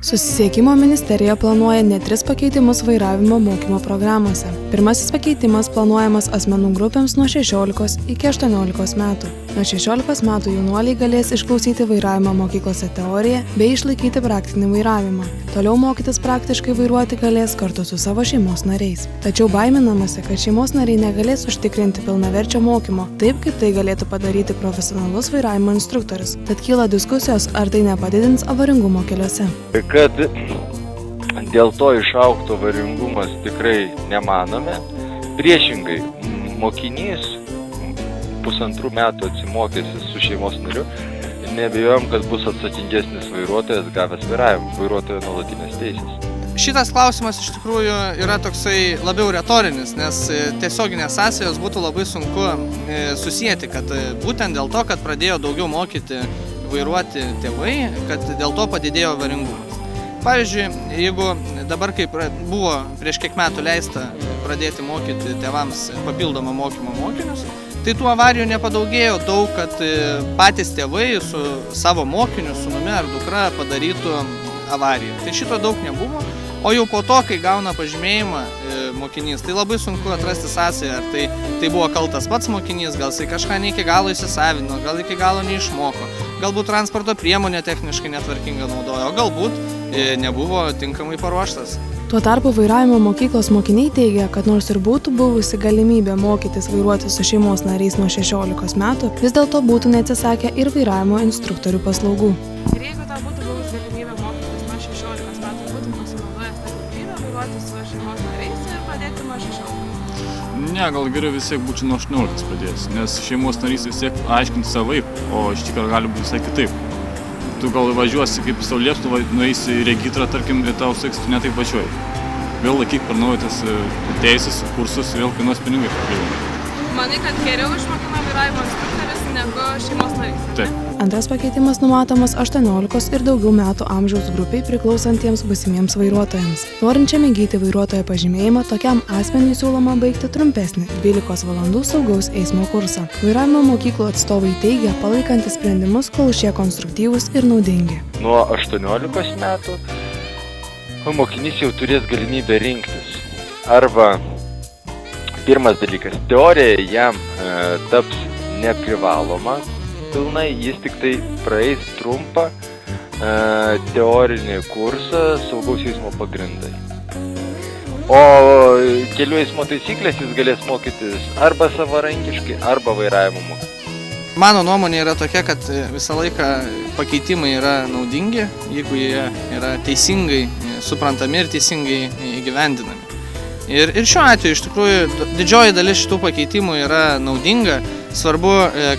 Susisiekimo ministerija planuoja net 3 pakeitimus vairavimo mokymo programose. Pirmasis pakeitimas planuojamas asmenų grupėms nuo 16 iki 18 metų. Nuo 16 metų jaunuoliai galės išklausyti vairavimo mokyklose teoriją bei išlaikyti praktinį vairavimą. Toliau mokytis praktiškai vairuoti galės kartu su savo šeimos nariais. Tačiau baiminamasi, kad šeimos nariai negalės užtikrinti pilnaverčio mokymo, taip kaip tai galėtų padaryti profesionalus vairavimo instruktorius. Tad kyla diskusijos, ar tai nepadidins avaringumo keliuose. Kad dėl to išaugtų avaringumas tikrai nemanome. Priešingai, mokinys 1,5 metų atsimokęs su šeimos nariu, nebejojom, kad bus atsakingesnis vairuotojas gavęs vairuotojo nuolatinės teisės. Šitas klausimas iš tikrųjų yra toksai labiau retorinis, nes tiesioginės sąsajos būtų labai sunku susijęti, kad būtent dėl to, kad pradėjo daugiau mokyti vairuoti tėvai, kad dėl to padidėjo avaringumas. Pavyzdžiui, jeigu dabar kaip buvo prieš kiek metų leista pradėti mokyti tėvams papildomą mokymo mokinius, tai tų avarijų nepadaugėjo daug, kad patys tėvai su savo mokiniu, sūnumi ar dukra padarytų avariją. Tai šito daug nebuvo, o jau po to, kai gauna pažymėjimą mokinys, tai labai sunku atrasti sąsają, ar tai buvo kaltas pats mokinys, gal jisai kažką ne iki galo įsisavino, gal iki galo neišmoko, galbūt transporto priemonė techniškai netvarkinga naudojo, o galbūt nebuvo tinkamai paruoštas. Tuo tarpu vairavimo mokyklos mokiniai teigia, kad nors ir būtų buvusi galimybė mokytis vairuoti su šeimos nariais nuo 16 metų, vis dėlto būtų neatsisakę ir vairavimo instruktorių paslaugų. Ir jeigu tau būtų buvus galimybė mokytis nuo 16 metų, būtum pasinaudojęs tą galimybę vairuoti su šeimos nariais ir pradėti nuo 16? Ne, gal geriau vis tiek būčiau nuo 18 pradėjęs, nes šeimos narys vis tiek aiškinti savaip, o iš tikrųjų gali būti visai kitaip. Tu gal važiuosi, kaip tau lieps, tu nueisi į regitrą, tarkim, ir tau seks, tu ne taip važiuoji. Vėl laikyk per naują tas teisės, kursus, vėl kainuos pinigai papildomai. Manai, kad geriau išmokina vairavimo instruktorius negu šeimos narys? Taip. Antras pakeitimas numatomas 18 ir daugiau metų amžiaus grupiai priklausantiems būsimiems vairuotojams. Norinčiam įgyti vairuotojo pažymėjimą, tokiam asmeniui siūloma baigti trumpesnį 12 valandų saugaus eismo kursą. Vairavimo mokyklų atstovai teigia, palaikantis sprendimus, kol šie konstruktyvūs ir naudingi. Nuo 18 metų mokinys jau turės galimybę rinktis. Arba pirmas dalykas, teorija jam taps neprivaloma. Pilnai jis tik tai praeis trumpą teorinį kursą saugaus eismo pagrindai. O kelių eismo taisyklės jis galės mokytis arba savarankiškai, arba vairavimo mokyklose. Mano nuomonė yra tokia, kad visą laiką pakeitimai yra naudingi, jeigu jie yra teisingai suprantami ir teisingai įgyvendinami. Ir šiuo atveju iš tikrųjų didžioji dalis šitų pakeitimų yra naudinga. Svarbu,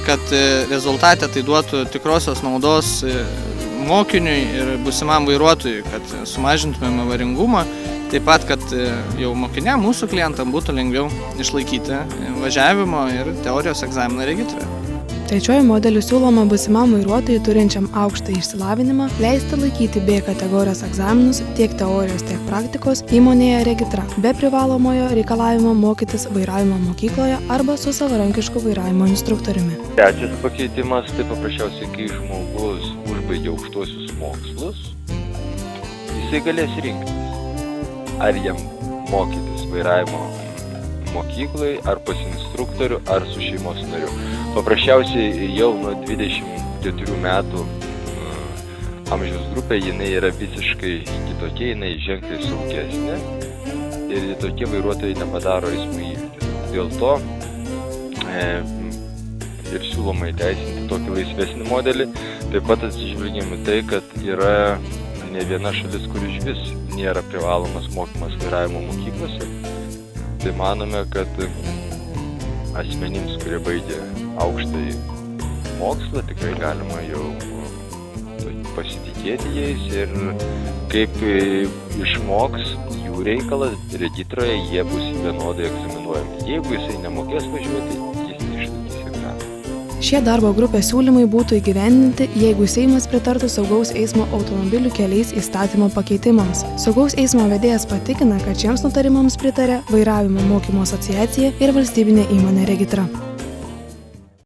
kad rezultate tai duotų tikrosios naudos mokiniui ir būsimam vairuotojui, kad sumažintumėm avaringumą, taip pat, kad jau mokiniam, mūsų klientam būtų lengviau išlaikyti važiavimo ir teorijos egzaminą regitroje. Trečioji modeliu siūloma būsimam vairuotojui turinčiam aukštą išsilavinimą leisti laikyti B kategorijos egzaminus tiek teorijos, tiek praktikos įmonėje regitra, be privalomojo reikalavimo mokytis vairavimo mokykloje arba su savarankišku vairavimo instruktoriumi. Trečias pakeitimas, tai paprasčiausiai, kai žmogus užbaigia aukštuosius mokslus, jisai galės rinktis, ar jam mokytis vairavimo mokyklai, ar pas instruktorių, ar su šeimos nariu. Paprasčiausiai jau nuo 24 metų amžiaus grupė jinai yra visiškai kitokia, jinai ženkliai saugesnė ir tokie vairuotojai nepadaro eismo įvykių. Dėl to ir siūloma įteisinti tokį laisvesnį modelį. Taip pat atsižvelgiam į tai, kad yra ne viena šalis, kur iš vis nėra privalomas mokymas vairavimo mokyklose. Tai manome, kad asmenims, kurie baigė aukštąjį mokslą, tikrai galima jau pasitikėti jais ir kaip išmoks jų reikalas, regitroje jie bus vienodai egzaminuojami. Jeigu jisai nemokės važiuoti, jis neišlaikys egzaminą. Šie darbo grupės siūlymai būtų įgyvendinti, jeigu Seimas pritartų saugaus eismo automobilių keliais įstatymo pakeitimams. Saugaus eismo vedėjas patikina, kad šiems nutarimams pritarė Vairavimo mokymo asociacija ir valstybinė įmonė Regitra.